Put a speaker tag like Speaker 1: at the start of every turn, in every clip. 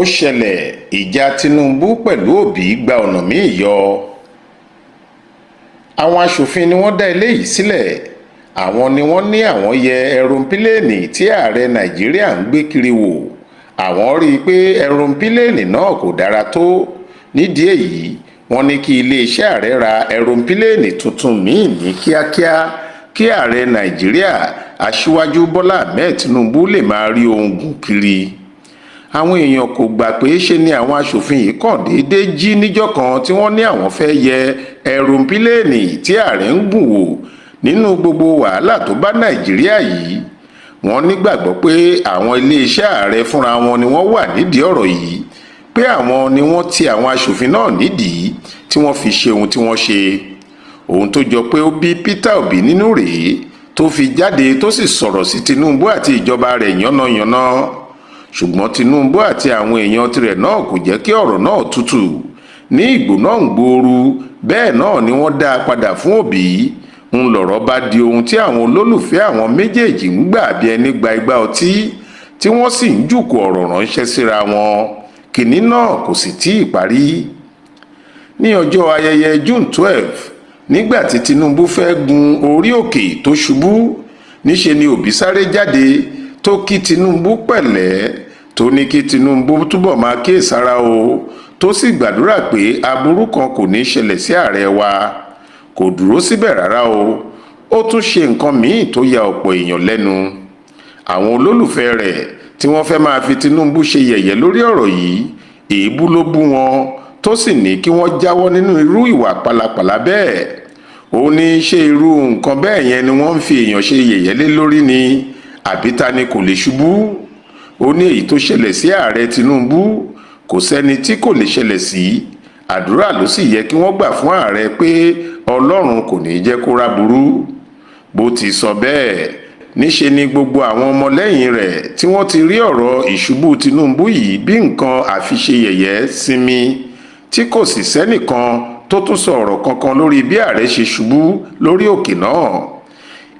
Speaker 1: ó ṣẹlẹ̀ ìjà Tinubu pẹ̀lú Obi gba ọ̀nà míì yọ. Àwọn aṣòfin ni wọ́n dá eléyìí sílẹ̀. Àwọn ni wọ́n ní àwọn yẹ ẹ̀rọ̀ǹpilẹ̀ẹ̀nì tí ààrẹ Nàìjíríà ń gbé kiri wò. Àwọn rí i pé ẹ̀rọ̀ǹpilẹ̀ẹ̀nì náà kò dára tó. Nídìí èyí wọ́n ní kí iléeṣẹ́ ààrẹ ra ẹ̀rọ̀ǹpilẹ̀ẹ̀nì tuntun míì ní kíákíá kí ààrẹ Nàìjíríà Aṣíwájú Bọ́lá Ahmed Tinubu lè máa rí ohun gùn kiri. Àwọn èèyàn kò gbà pé ṣe ni àwọn aṣòfin yìí kàn déédéé jí níjọ́ kan tí wọ́n ní àwọn fẹ́ yẹ ẹ̀rọ̀ǹpilẹ̀ẹ̀nì tí ààrẹ ń gùn wò nínú gbogbo wàhálà tó bá Nàìjíríà yìí. Wọ́n nígbàgbọ́ pé àwọn iléeṣẹ́ ààrẹ fúnra wọn ni wọ́n wà nídìí ọ̀rọ̀ yìí, pé àwọn ni wọ́n ti àwọn aṣòfin náà nídìí tí wọ́n fi ṣe ohun tí wọ́n ṣe. Ohun tó jọ pé ó bí Peter Obi nínú rèé tó fi jáde tó sì sọ̀rọ̀ sí Tinubu àti ìjọba rẹ̀ yánnayànna. Ṣùgbọ́n Tinubu àti àwọn èèyàn tirẹ̀ náà kò jẹ́ kí ọ̀rọ̀ náà tútù. Ní ìgbóná gbooru bẹ́ẹ̀ náà ni wọ́n dá a padà fún Obi. Ń lọ̀rọ̀ bá di ohun tí àwọn olólùfẹ́ àwọn méjèèjì ń gbà bí ẹni gba igbá ọtí tí wọ́n sì ń jùkò ọ̀rọ̀ ránṣẹ́ síra wọn. Kìnní náà kò sì tíì parí. Ní ọjọ́ ayẹyẹ June 12 nígbà tí Tinubu fẹ́ gun orí òkè tó ṣubú, níṣe ni Obi sáré jáde tó kí Tinubu pẹ̀lẹ́, tó ní kí Tinubu túbọ̀ máa kíyèsára o, tó sì gbàdúrà pé aburú kan kò ní ṣẹlẹ̀ sí ààrẹ wa. Kò dúró síbẹ̀ rárá o, ó tún ṣe nǹkan míì tó ya ọ̀pọ̀ èèyàn lẹ́nu. Àwọn olólùfẹ́ rẹ̀ tí wọ́n fẹ́ máa fi Tinubu ṣe yẹ̀yẹ́ lórí ọ̀rọ̀ yìí, èébú ló bú wọn, tó sì ní kí wọ́n jáwọ́ nínú irú ìwà pálapàla bẹ́ẹ̀. Ó ní ṣé irú nǹkan bẹ́ẹ̀ yẹn ni wọ́n ń fi èèyàn ṣe yẹ̀yẹ́ lé lórí ni, àbí ta ni kò lè ṣubú? Ó ní èyí tó ṣẹlẹ̀ sí ààrẹ Tinubu kò sẹ́ni tí kò lè ṣẹlẹ̀ sí. Àdúrà ló sì yẹ kí wọ́n gbà fún ààrẹ pé Ọlọ́run kò ní jẹ́ kó ráburú. Bó ti sọ bẹ́ẹ̀, níṣe ni gbogbo àwọn ọmọlẹ́yìn rẹ̀ tí wọ́n ti rí ọ̀rọ̀ ìṣubú Tinubu yìí bí nǹkan àfiṣe yẹ̀yẹ́ sinmi, tí kò sì sẹ́nìkan tó tún sọ ọ̀rọ̀ kankan lórí bí ààrẹ ṣe ṣubú lórí òkè náà.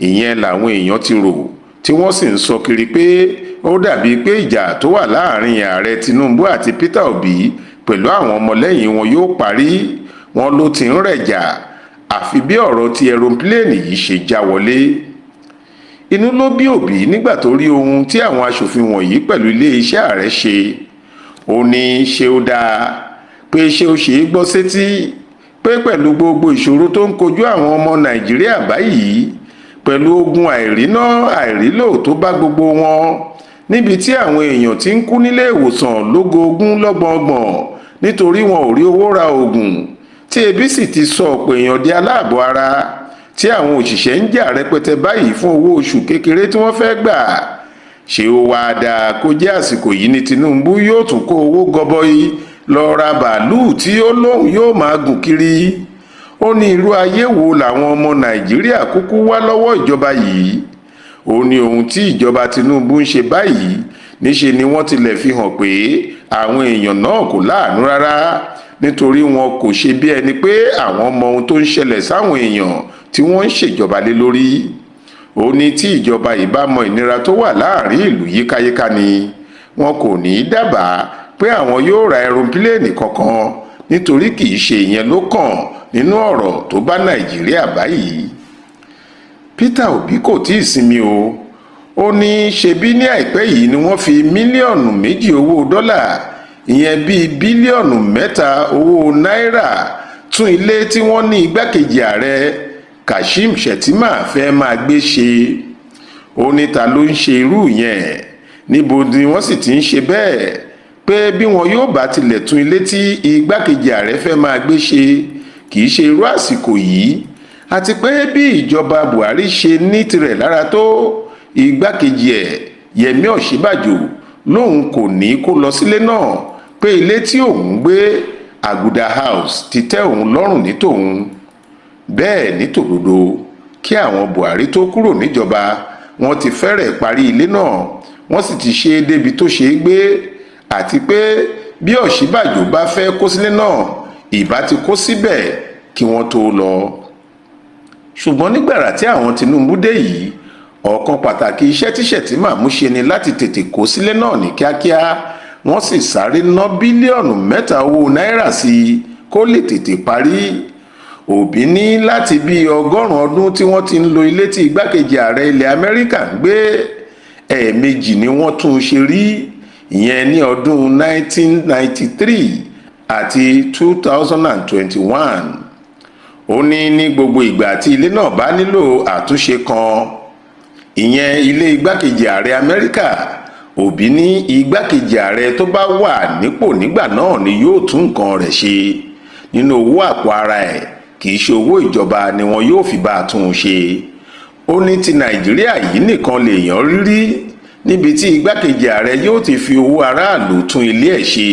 Speaker 1: Ìyẹn làwọn èèyàn ti rò, tí wọ́n sì ń sọ kiri pé ó dàbí pé ìjà tó wà láàrin ààrẹ Tinubu àti Peter Obi pẹ̀lú àwọn ọmọlẹ́yìn wọn yóò parí. Wọ́n ló ti ń rẹ̀jà, àfi bí ọ̀rọ̀ ti ẹ̀rọ̀ǹpilẹ̀ẹ̀nì yìí ṣe já wọlé. Inú ló bí Obi nígbà tó rí ohun tí àwọn aṣòfin wọ̀nyí pẹ̀lú iléeṣẹ́ ààrẹ ṣe. Ó ní ṣé ó dáa, pé ṣé ó ṣe é gbọ́ sétí, pé pẹ̀lú gbogbo ìṣòro tó ń kojú àwọn ọmọ Nàìjíríà báyìí, pẹ̀lú ogun àìríná àìrílò tó bá gbogbo wọn, níbi tí àwọn èèyàn ti ń kú nílé ìwòsàn lógógún lọ́gbọ̀ngbọ̀n nítorí wọn ò rí owó ra oògùn, tí ebi sì ti sọ ọ̀pọ̀ èèyàn di aláàbọ̀ ara, tí àwọn òṣìṣẹ́ ń jà rẹpẹtẹ báyìí fún owó oṣù kékeré tí wọ́n fẹ́ gbà. Ṣé ó wáá dáa kó jẹ́ àsìkò yìí ni Tinubu yóò tún kó owó gọbọi lọ ra bàálù tí ó lóun yóò máa gùn kiri? Ó ní irú ayé wo làwọn ọmọ Nàìjíríà kúkú wá lọ́wọ́ ìjọba yìí? Ó ní ohun tí ìjọba Tinubu ń ṣe báyìí, níṣe ni wọ́n tilẹ̀ fi hàn pé àwọn èèyàn náà kò láàánú rárá, nítorí wọn kò ṣe bí ẹni pé àwọn mọ ohun tó ń ṣẹlẹ̀ sáwọn èèyàn tí wọ́n ń ṣèjọba lé lórí. Ó ní tí ìjọba yìí bá mọ ìnira tó wà láàrin ìlú yíkáyíká ni wọn kò ní í dábàá pé àwọn yóò ra ẹ̀rọ̀ǹpilẹ̀ẹ̀nì kankan, nítorí kì í ṣe ìyẹn ló kàn nínú ọ̀rọ̀ tó bá Nàìjíríà báyìí. Peter Obi kò tí ì sinmi o. Ó ní ṣebí ní àìpẹ́ yìí ni wọ́n fi mílíọ̀nù 2 owó dọ́là, ìyẹn bíi bílíọ̀nù 3 owó náírà tún ilé tí wọ́n ní igbákejì ààrẹ Kashim Shettima fẹ́ máa gbé ṣe. Ó ní ta ló ń ṣe irú yẹn? Níbo ni wọ́n sì ti ń ṣe bẹ́ẹ̀? Pé bí wọn yóò bá tilẹ̀ tún ilé tí igbákejì ààrẹ fẹ́ máa gbé ṣe, kì í ṣe irú àsìkò yìí. Àti pé bí ìjọba Buhari ṣe ní tirẹ̀ lára tó, igbákejì ẹ̀ Yẹmí Ọ̀ṣínbàjò lòun kò ní kó lọ sílé náà, pé ilé tí òun gbé Àgùdà House ti tẹ́ òun lọ́rùn ní tòun. Bẹ́ẹ̀ ní tòdodo, kí àwọn Buhari tó kúrò níjọba, wọ́n ti fẹ́rẹ̀ parí ilé náà, wọ́n sì ti ṣe é débi tó ṣe é gbé. Àti pé bí Ọ̀ṣínbàjò bá fẹ́ kó sílé náà, ìbá ti kó síbẹ̀ kí wọ́n tó lọ. Ṣùgbọ́n nígbàrà tí àwọn Tinubu dé yìí, ọ̀kan pàtàkì iṣẹ́ tí Shettima mú ṣe ni láti tètè kó sílé náà ní kíákíá. wọ́n sì sáré ná bílíọ̀nù 3 owó náírà sí i kó lè tètè parí. Òbí ní láti bí 100 ọdún tí wọ́n ti ń lo ilé tí igbákejì ààrẹ ilẹ̀ Amẹ́ríkà ń gbé, ẹ̀ẹ̀mejì ni wọ́n tún un ṣe rí, ìyẹn ní ọdún 1993 àti 2021. Ó ní gbogbo ìgbà tí ilé náà bá nílò àtúnṣe kan, ìyẹn ilé igbákejì ààrẹ Amẹ́ríkà, Òbí ní igbákejì ààrẹ tó bá wà nípò nígbà náà ni yóò tún nǹkan rẹ̀ ṣe nínú owó àpò ara ẹ̀, kì í ṣe owó ìjọba ni wọn yóò fi bá a tún un ṣe. Ó ní ti Nàìjíríà yìí nìkan lèèyàn rírí níbi tí igbákejì ààrẹ yóò ti fi owó aráàlú tún ilé ẹ̀ ṣe,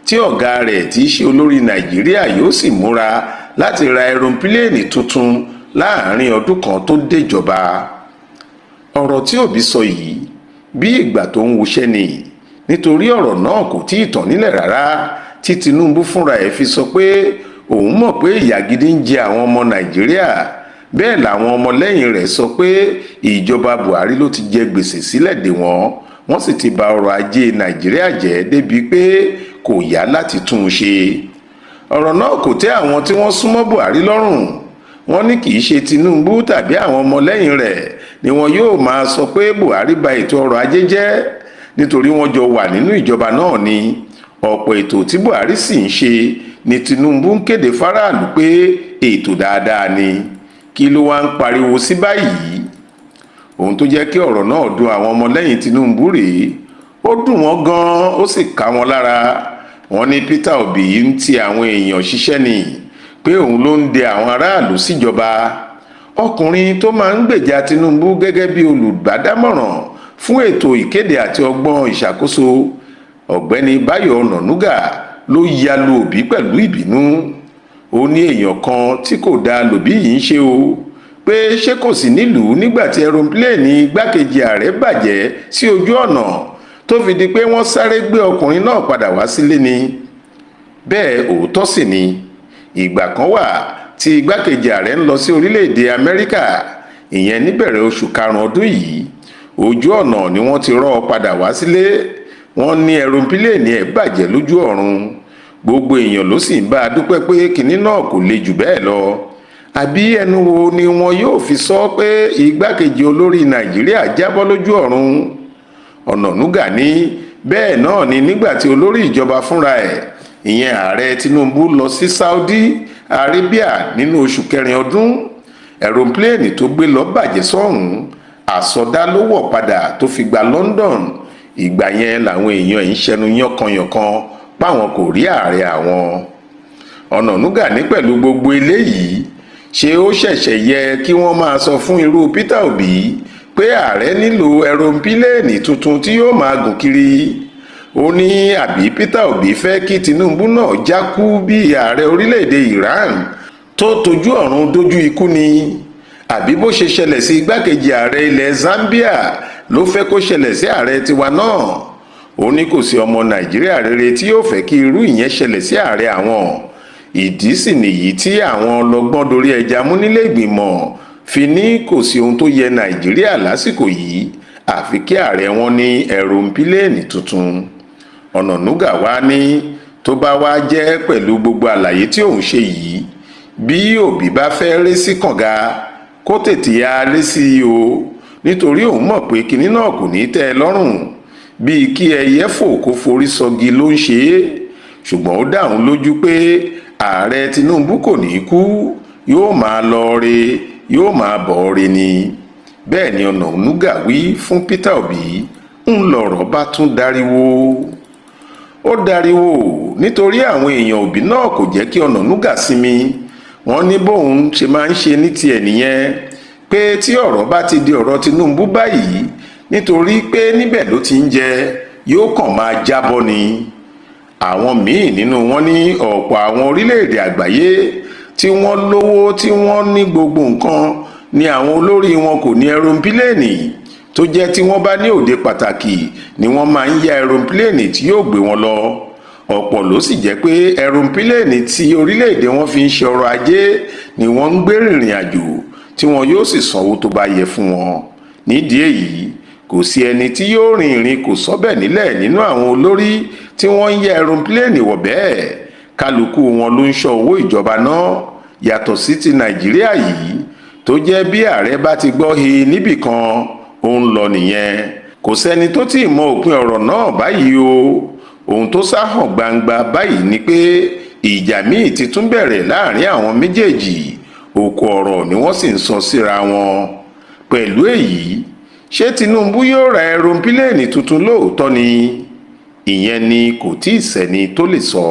Speaker 1: tí ọ̀gá rẹ̀ tí í ṣe olórí Nàìjíríà yóò sì múra láti ra ẹ̀rọ̀pílẹ̀ẹ̀nì tuntun láàárín ọdún kan tó déjọba. Ọ̀rọ̀ tí Òbí sọ yìí bí ìgbà tó ń wuṣẹ́ ni, nítorí ọ̀rọ̀ náà kò tí ì tán nílẹ̀ rárá tí Tinubu fúnra ẹ̀ fi sọ pé òun mọ̀ pé ìyà gidi ń jẹ àwọn ọmọ Nàìjíríà. Bẹ́ẹ̀ làwọn ọmọlẹ́yìn rẹ̀ sọ pé ìjọba Buhari ló ti jẹ gbèsè sílẹ̀ dè wọ́n sì ti bà ọrọ̀ ajé Nàìjíríà jẹ́ débi pé kò yá láti tún un ṣe. Ọ̀rọ̀ náà kò tẹ́ àwọn tí wọ́n súnmọ́ Buhari lọ́rùn. Wọ́n ní kì í ṣe Tinubu tàbí àwọn ọmọlẹ́yìn rẹ̀ ni wọn yóò máa sọ pé Buhari bà ètò ọrọ̀ ajé jẹ́, nítorí wọ́n jọ wà nínú ìjọba náà ni. Ọ̀pọ̀ ètò tí Buhari sì ń ṣe ni Tinubu ń kéde fáráàlú pé ètò dáadáa ni. Kí ló wá ń pariwo sí báyìí? Ohun tó jẹ́ kí ọ̀rọ̀ náà dùn àwọn ọmọlẹ́yìn Tinubu rèé. Ó dùn wọ́n gan-an, ó sì ká wọn lára. Wọ́n ní Peter Obi ń ti àwọn èèyàn ṣiṣẹ́ ni, pé òun ló ń de àwọn aráàlú síjọba. Ọkùnrin tó máa ń gbèjà Tinubu gẹ́gẹ́ bí olùbádámọ̀ràn fún ètò ìkéde àti ọgbọ́n ìṣàkóso, Ọ̀gbẹ́ni Báyọ̀ Ọ̀nànúgà, ló ya lu Òbí pẹ̀lú ìbínú. Ó ní èèyàn kan tí kò dáa lòbí yìí ń ṣe o, pé ṣé kò sí nílùú nígbà tí ẹ̀rọ̀pílẹ̀ẹ̀nì igbákejì ààrẹ bàjẹ́ sí ojú ọ̀nà tó fi di pé wọ́n sáré gbé ọkùnrin náà padà wá sílé ni. Bẹ́ẹ̀ òótọ́ sì ni, ìgbà kan wà tí igbákejì ààrẹ ń lọ sí orílẹ̀-èdè Amẹ́ríkà, ìyẹn níbẹ̀rẹ̀ oṣù karùn-ún ọdún yìí. Ojú ọ̀nà ni wọ́n ti rọ́ ọ padà wá sílé. Wọ́n ní ẹ̀rọ̀pílẹ̀ẹ̀nì ẹ̀ bàjẹ́ lójú ọ̀run. Gbogbo èèyàn ló sì ń bá a dúpẹ́ pé kinní náà kò le jù bẹ́ẹ̀ lọ. Àbí ẹnu wo ni wọn yóò fi sọ pé igbákejì olórí Nàìjíríà jábọ́ lójú ọ̀run? Ọ̀nànúgà ní bẹ́ẹ̀ náà ni nígbà tí olórí ìjọba fúnra ẹ̀, ìyẹn ààrẹ Tinubu, lọ sí Saudi Arabia nínú oṣù kẹrin ọdún, ẹ̀rọ̀pílẹ̀ẹ̀nì tó gbé lọ bàjẹ́ sọ́hùn, àsọdá ló wọ̀ padà tó fi gba London. Ìgbà yẹn làwọn èèyàn ń ṣẹnu yánkanyànkan páwọn kò rí ààrẹ àwọn. Ọ̀nànúgà ní pẹ̀lú gbogbo eléyìí, ṣé ó ṣẹ̀ṣẹ̀ yẹ kí wọ́n máa sọ fún irú Peter Obi pé ààrẹ nílò ẹ̀rọ̀pílẹ̀ẹ̀nì tuntun tí yóò máa gùn kiri? Ó ní àbí Peter Obi fẹ́ kí Tinubu náà jákú bí ààrẹ orílẹ̀-èdè Iran tó tójú ọ̀run dójú ikú ni? Àbí bó ṣe ṣẹlẹ̀ sí igbákejì ààrẹ ilẹ̀ Zambia ló fẹ́ kó ṣẹlẹ̀ sí ààrẹ tiwa náà? Ó ní kò sí ọmọ Nàìjíríà rere tí yóò fẹ́ kí irú ìyẹn ṣẹlẹ̀ sí ààrẹ àwọn. Ìdí sì nìyí tí àwọn ọlọ́gbọ́n dorí ẹja mú nílé ìgbìmọ̀ fi ní kò sí ohun tó yẹ Nàìjíríà lásìkò yìí àfi kí ààrẹ wọn ní ẹ̀rọ̀pílẹ̀ẹ̀nì tuntun. Ọ̀nànúgà wá ní tó bá wá jẹ́ pẹ̀lú gbogbo àlàyé tí òun ṣe yìí, bí Òbí bá fẹ́ ré sí kànga kó tètè ya ré sí i o, nítorí òun mọ̀ pé kinní náà kò ní tẹ́ ẹ lọ́rùn. Bíi kí ẹyẹ fò kó forí sọgi ló ń ṣe é. Ṣùgbọ́n ó dá òun lójú pé ààrẹ Tinubu kò ní kú, yóò máa lọ re, yóò máa bọ̀ re ni. Bẹ́ẹ̀ ni Ọ̀nànúgà wí fún Peter Obi. Ń lọ̀rọ̀ bá tún dariwo. Ó dariwo nítorí àwọn èèyàn Òbí náà kò jẹ́ kí Ọ̀nànúgà sinmi. Wọ́n ní bóun ṣe máa ń ṣe ní tiẹ̀ nìyẹn, pé tí ọ̀rọ̀ bá ti di ọ̀rọ̀ Tinubu báyìí, nítorí pé níbẹ̀ ló ti ń jẹ, yóò kàn máa jábọ́ ni. Àwọn míì nínú wọn ní ọ̀pọ̀ àwọn orílẹ̀-èdè àgbáyé tí wọ́n lówó tí wọ́n ní gbogbo nǹkan ni àwọn olórí wọn kò ní ẹ̀rọ̀pílẹ̀ẹ̀nì, tó jẹ́ tí wọ́n bá ní òde pàtàkì ni wọ́n máa ń ya ẹ̀rọ̀pílẹ̀ẹ̀nì tí yóò gbé wọn lọ. Ọ̀pọ̀ ló sì jẹ́ pé ẹ̀rọ̀pílẹ̀ẹ̀nì tí orílẹ̀-èdè wọn fi ń ṣe ọrọ̀ ajé ni wọ́n ń gbé rìnrìn àjò tí wọn yóò sì sanwó tó bá yẹ fún wọn. Nídìí èyí, kò sí ẹni tí yóò rin ìrìn kò sọ́bẹ̀ nílẹ̀ nínú àwọn olórí tí wọ́n ń yẹ ẹrọ̀pílẹ̀nì wọ̀ bẹ́ẹ̀ kálukú wọn ló ń ṣọ́ owó ìjọba náà yàtọ̀ sí ti nàìjíríà yìí tó jẹ́ bí ààrẹ bá ti gbọ́ he níbìkan ó ń lọ nìyẹn kò sẹ́ni tó tí ì mọ òpin ọ̀rọ̀ náà báyìí o ohun tó sá hàn gbangba báyìí ni pé ìjà míì ti tún bẹ̀rẹ̀ láàrin àwọn méjèèjì òkò ọ̀rọ̀ ni wọ́n sì ń sọ síra wọn pẹ̀lú èyí ṣé Tinubu yóò ra ẹrọ̀pílẹ̀nì tuntun lóòótọ́ ni ìyẹn ni kò tí ì sẹ́ni tó lè sọ.